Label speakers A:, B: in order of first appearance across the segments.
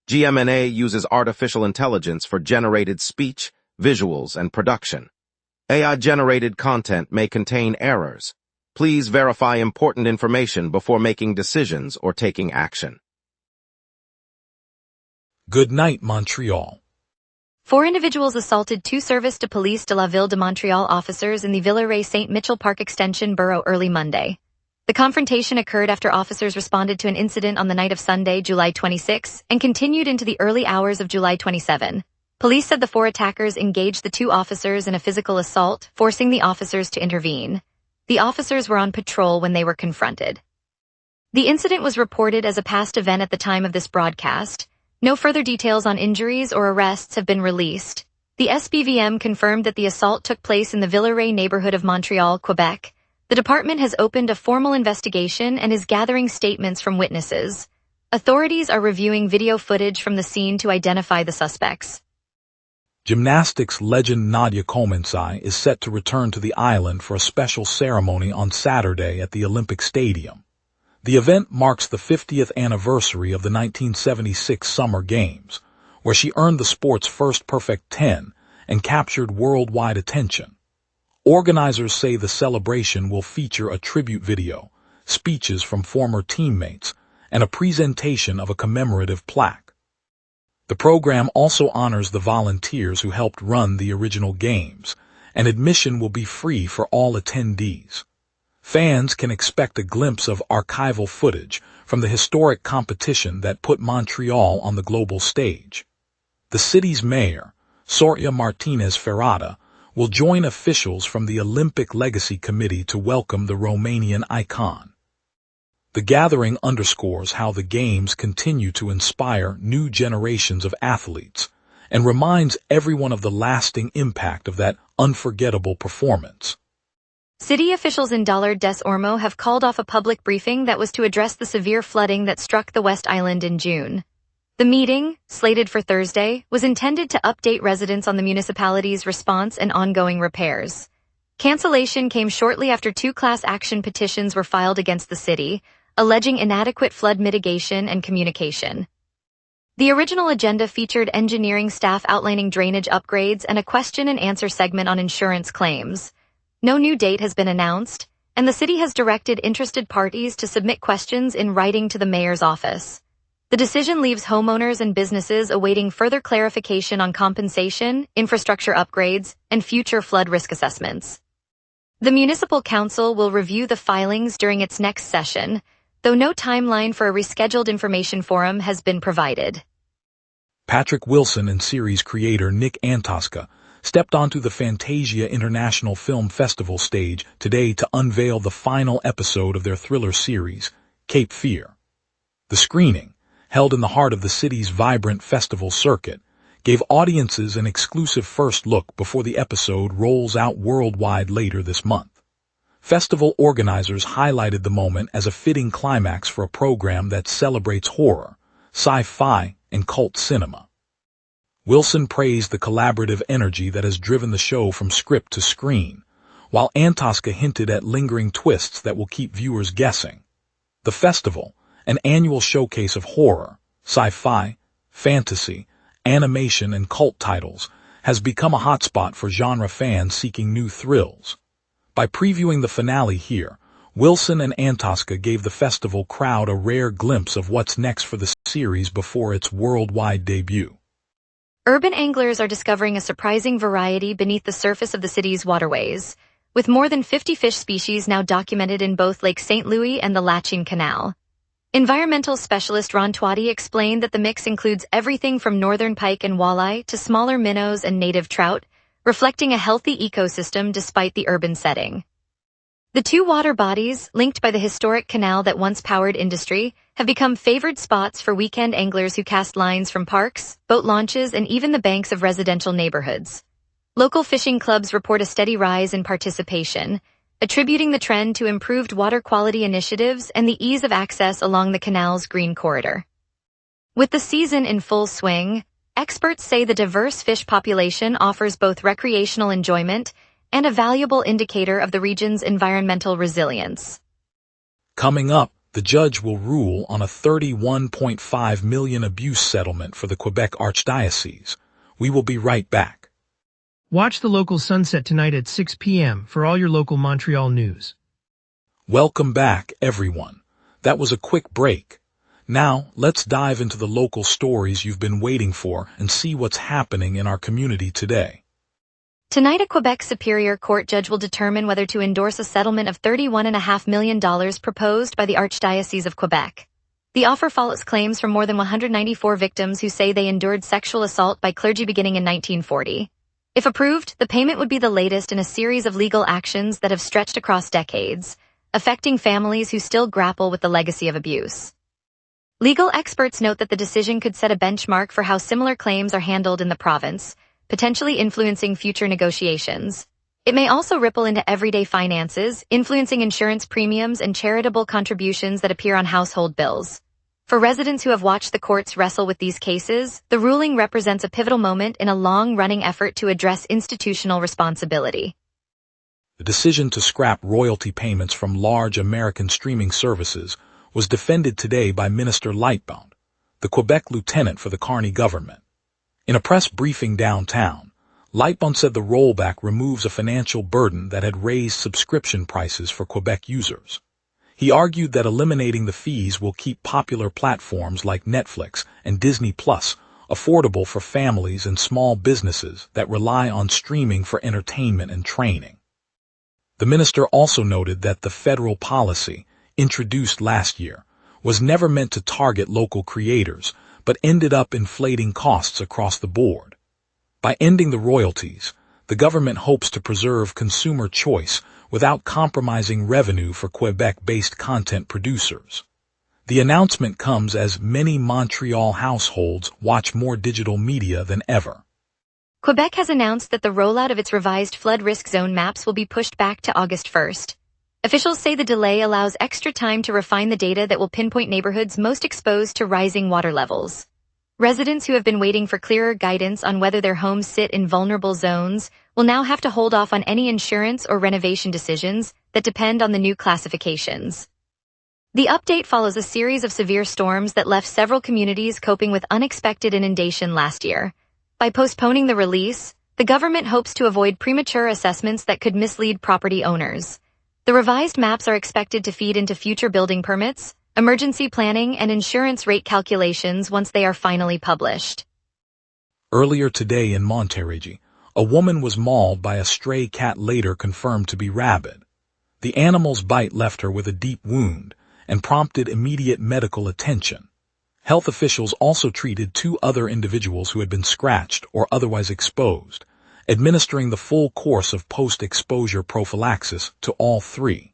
A: GMNA uses artificial intelligence for generated speech, visuals, and production. AI-generated content may contain errors. Please verify important information before making decisions or taking action.
B: Good night, Montreal.
C: 4 individuals assaulted 2 Service de Police de la Ville de Montreal officers in the Villeray-St. Mitchell Park Extension borough early Monday. The confrontation occurred after officers responded to an incident on the night of Sunday, July 26, and continued into the early hours of July 27. Police said the 4 attackers engaged the 2 officers in a physical assault, forcing the officers to intervene. The officers were on patrol when they were confronted. The incident was reported as a past event at the time of this broadcast. No further details on injuries or arrests have been released. The SPVM confirmed that the assault took place in the Villeray neighborhood of Montreal, Quebec. The department has opened a formal investigation and is gathering statements from witnesses. Authorities are reviewing video footage from the scene to identify the suspects.
B: Gymnastics legend Nadia Comaneci is set to return to the island for a special ceremony on Saturday at the Olympic Stadium. The event marks the 50th anniversary of the 1976 Summer Games, where she earned the sport's first perfect 10 and captured worldwide attention. Organizers say the celebration will feature a tribute video, speeches from former teammates, and a presentation of a commemorative plaque. The program also honors the volunteers who helped run the original games, and admission will be free for all attendees. Fans can expect a glimpse of archival footage from the historic competition that put Montreal on the global stage. The city's mayor, Soraya Martinez Ferrada, will join officials from the Olympic Legacy Committee to welcome the Romanian icon. The gathering underscores how the Games continue to inspire new generations of athletes and reminds everyone of the lasting impact of that unforgettable performance.
C: City officials in Dollard des Ormeaux have called off a public briefing that was to address the severe flooding that struck the West Island in June. The meeting, slated for Thursday, was intended to update residents on the municipality's response and ongoing repairs. Cancellation came shortly after 2 class action petitions were filed against the city, alleging inadequate flood mitigation and communication. The original agenda featured engineering staff outlining drainage upgrades and a question-and-answer segment on insurance claims. No new date has been announced, and the city has directed interested parties to submit questions in writing to the mayor's office. The decision leaves homeowners and businesses awaiting further clarification on compensation, infrastructure upgrades, and future flood risk assessments. The Municipal Council will review the filings during its next session, though no timeline for a rescheduled information forum has been provided.
B: Patrick Wilson and series creator Nick Antosca stepped onto the Fantasia International Film Festival stage today to unveil the final episode of their thriller series, Cape Fear. The screening, held in the heart of the city's vibrant festival circuit, gave audiences an exclusive first look before the episode rolls out worldwide later this month. Festival organizers highlighted the moment as a fitting climax for a program that celebrates horror, sci-fi, and cult cinema. Wilson praised the collaborative energy that has driven the show from script to screen, while Antosca hinted at lingering twists that will keep viewers guessing. The festival, an annual showcase of horror, sci-fi, fantasy, animation, and cult titles, has become a hotspot for genre fans seeking new thrills. By previewing the finale here, Wilson and Antosca gave the festival crowd a rare glimpse of what's next for the series before its worldwide debut.
C: Urban anglers are discovering a surprising variety beneath the surface of the city's waterways, with more than 50 fish species now documented in both Lake St. Louis and the Lachine Canal. Environmental specialist Ron Twatty explained that the mix includes everything from northern pike and walleye to smaller minnows and native trout, reflecting a healthy ecosystem despite the urban setting. The 2 water bodies, linked by the historic canal that once powered industry, have become favored spots for weekend anglers who cast lines from parks, boat launches, and even the banks of residential neighborhoods. Local fishing clubs report a steady rise in participation, attributing the trend to improved water quality initiatives and the ease of access along the canal's green corridor. With the season in full swing, experts say the diverse fish population offers both recreational enjoyment and a valuable indicator of the region's environmental resilience.
B: Coming up, The judge will rule on a $31.5 million abuse settlement for the Quebec Archdiocese. We will be right back.
D: Watch the local sunset tonight at 6 p.m. for all your local Montreal news.
B: Welcome back, everyone. That was a quick break. Now, let's dive into the local stories you've been waiting for and see what's happening in our community today.
C: Tonight, a Quebec Superior Court judge will determine whether to endorse a settlement of $31.5 million proposed by the Archdiocese of Quebec. The offer follows claims from more than 194 victims who say they endured sexual assault by clergy beginning in 1940. If approved, the payment would be the latest in a series of legal actions that have stretched across decades, affecting families who still grapple with the legacy of abuse. Legal experts note that the decision could set a benchmark for how similar claims are handled in the province, potentially influencing future negotiations. It may also ripple into everyday finances, influencing insurance premiums and charitable contributions that appear on household bills. For residents who have watched the courts wrestle with these cases, the ruling represents a pivotal moment in a long-running effort to address institutional responsibility.
B: The decision to scrap royalty payments from large American streaming services was defended today by Minister Lightbound, the Quebec lieutenant for the Carney government. In a press briefing downtown, Lightbound said the rollback removes a financial burden that had raised subscription prices for Quebec users. He argued that eliminating the fees will keep popular platforms like Netflix and Disney Plus affordable for families and small businesses that rely on streaming for entertainment and training. The minister also noted that the federal policy, introduced last year, was never meant to target local creators, but ended up inflating costs across the board. By ending the royalties, the government hopes to preserve consumer choice without compromising revenue for Quebec-based content producers. The announcement comes as many Montreal households watch more digital media than ever.
C: Quebec has announced that the rollout of its revised flood risk zone maps will be pushed back to August 1st. Officials say the delay allows extra time to refine the data that will pinpoint neighborhoods most exposed to rising water levels. Residents who have been waiting for clearer guidance on whether their homes sit in vulnerable zones will now have to hold off on any insurance or renovation decisions that depend on the new classifications. The update follows a series of severe storms that left several communities coping with unexpected inundation last year. By postponing the release, the government hopes to avoid premature assessments that could mislead property owners. The revised maps are expected to feed into future building permits, emergency planning, and insurance rate calculations once they are finally published.
B: Earlier today in Montreal, a woman was mauled by a stray cat later confirmed to be rabid. The animal's bite left her with a deep wound and prompted immediate medical attention. Health officials also treated 2 other individuals who had been scratched or otherwise exposed, administering the full course of post-exposure prophylaxis to all 3.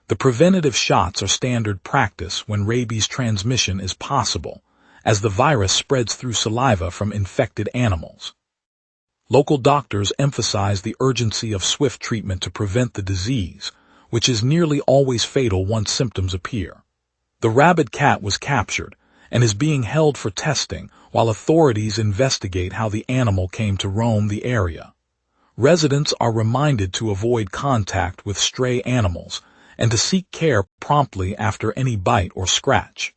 B: The preventative shots are standard practice when rabies transmission is possible, as the virus spreads through saliva from infected animals. Local doctors emphasize the urgency of swift treatment to prevent the disease, which is nearly always fatal once symptoms appear. The rabid cat was captured and is being held for testing while authorities investigate how the animal came to roam the area. Residents are reminded to avoid contact with stray animals and to seek care promptly after any bite or scratch.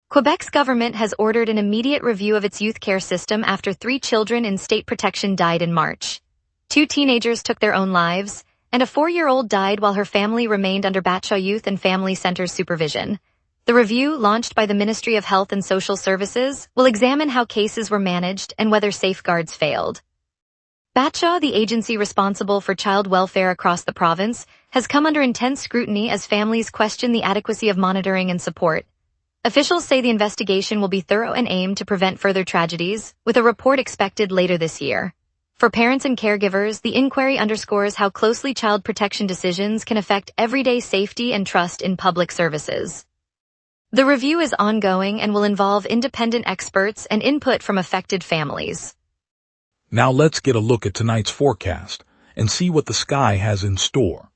C: Quebec's government has ordered an immediate review of its youth care system after 3 children in state protection died in March. 2 teenagers took their own lives, and a 4-year-old died while her family remained under Batcha Youth and Family Center's supervision. The review, launched by the Ministry of Health and Social Services, will examine how cases were managed and whether safeguards failed. Batcha, the agency responsible for child welfare across the province, has come under intense scrutiny as families question the adequacy of monitoring and support. Officials say the investigation will be thorough and aimed to prevent further tragedies, with a report expected later this year. For parents and caregivers, the inquiry underscores how closely child protection decisions can affect everyday safety and trust in public services. The review is ongoing and will involve independent experts and input from affected families.
B: Now let's get a look at tonight's forecast and see what the sky has in store.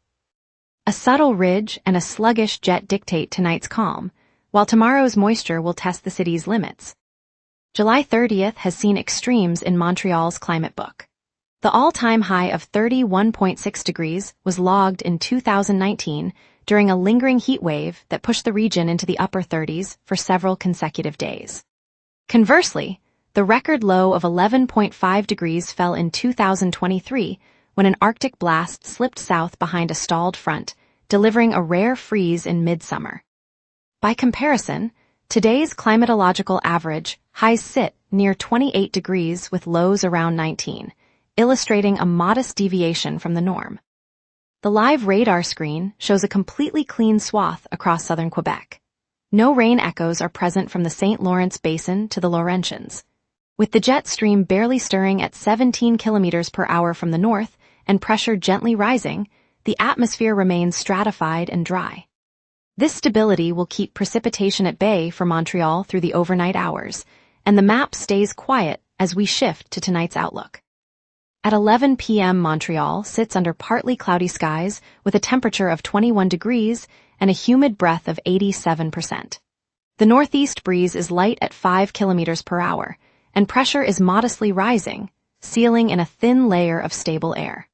E: A subtle ridge and a sluggish jet dictate tonight's calm, while tomorrow's moisture will test the city's limits. July 30th has seen extremes in Montreal's climate book. The all-time high of 31.6 degrees was logged in 2019 during a lingering heat wave that pushed the region into the upper 30s for several consecutive days. Conversely, the record low of 11.5 degrees fell in 2023 when an Arctic blast slipped south behind a stalled front, delivering a rare freeze in midsummer. By comparison, today's climatological average highs sit near 28 degrees with lows around 19, illustrating a modest deviation from the norm. The live radar screen shows a completely clean swath across southern Quebec. No rain echoes are present from the St. Lawrence Basin to the Laurentians. With the jet stream barely stirring at 17 kilometers per hour from the north and pressure gently rising, the atmosphere remains stratified and dry. This stability will keep precipitation at bay for Montreal through the overnight hours, and the map stays quiet as we shift to tonight's outlook. At 11 p.m. Montreal sits under partly cloudy skies with a temperature of 21 degrees and a humid breath of 87%. The northeast breeze is light at 5 kilometers per hour, and pressure is modestly rising, sealing in a thin layer of stable air.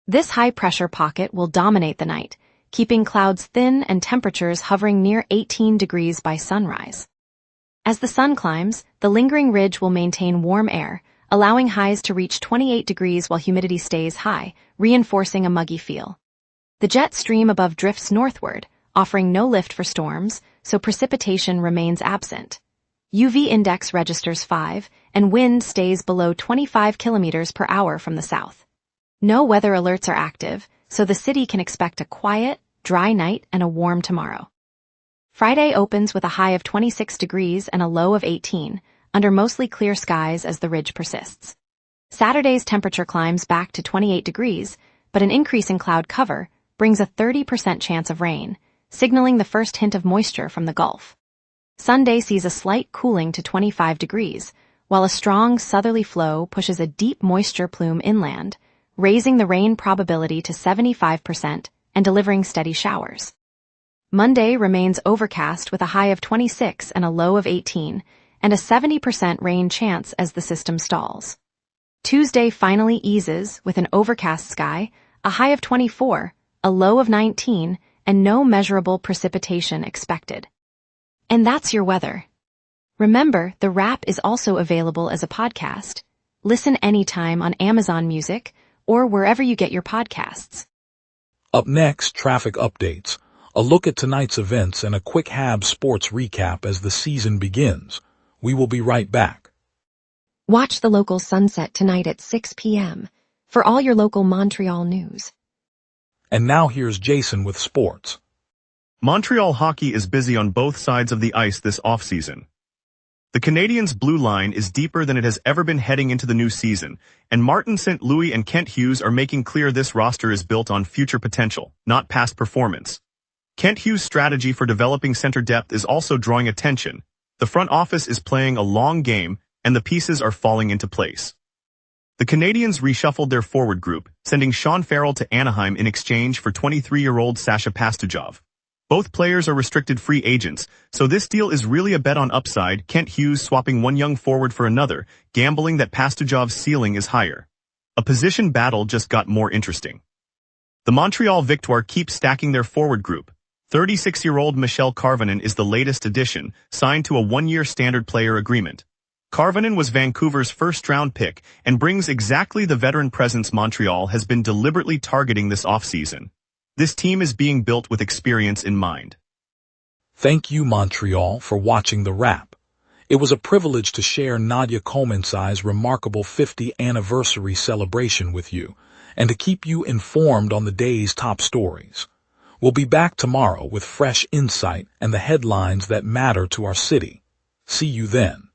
E: This high-pressure pocket will dominate the night, keeping clouds thin and temperatures hovering near 18 degrees by sunrise. As the sun climbs, the lingering ridge will maintain warm air, allowing highs to reach 28 degrees while humidity stays high, reinforcing a muggy feel. The jet stream above drifts northward, offering no lift for storms, so precipitation remains absent. UV index registers 5, and wind stays below 25 kilometers per hour from the south. No weather alerts are active, so the city can expect a quiet, dry night and a warm tomorrow. Friday opens with a high of 26 degrees and a low of 18, under mostly clear skies as the ridge persists. Saturday's temperature climbs back to 28 degrees, but an increase in cloud cover brings a 30% chance of rain, signaling the first hint of moisture from the Gulf. Sunday sees a slight cooling to 25 degrees, while a strong southerly flow pushes a deep moisture plume inland, raising the rain probability to 75% and delivering steady showers. Monday remains overcast with a high of 26 and a low of 18, and a 70% rain chance as the system stalls. Tuesday finally eases with an overcast sky, a high of 24, a low of 19, and no measurable precipitation expected. And that's your weather. Remember, the wrap is also available as a podcast. Listen anytime on Amazon Music or wherever you get your podcasts.
B: Up next, traffic updates, a look at tonight's events, and a quick Habs sports recap as the season begins. We will be right back.
F: Watch the local sunset tonight at 6 p.m. for all your local Montreal news.
B: And now here's Jason with sports.
G: Montreal hockey is busy on both sides of the ice this offseason. The Canadiens' blue line is deeper than it has ever been heading into the new season, and Martin St. Louis and Kent Hughes are making clear this roster is built on future potential, not past performance. Kent Hughes' strategy for developing center depth is also drawing attention. The front office is playing a long game, and the pieces are falling into place. The Canadiens reshuffled their forward group, sending Sean Farrell to Anaheim in exchange for 23-year-old Sasha Pastujov. Both players are restricted free agents, so this deal is really a bet on upside, Kent Hughes swapping one young forward for another, gambling that Pastujov's ceiling is higher. A position battle just got more interesting. The Montreal Victoire keeps stacking their forward group. 36-year-old Michel Carvinen is the latest addition, signed to a one-year standard player agreement. Carvinen was Vancouver's first-round pick and brings exactly the veteran presence Montreal has been deliberately targeting this offseason. This team is being built with experience in mind.
B: Thank you, Montreal, for watching the wrap. It was a privilege to share Nadia Comaneci's remarkable 50th anniversary celebration with you, and to keep you informed on the day's top stories. We'll be back tomorrow with fresh insight and the headlines that matter to our city. See you then.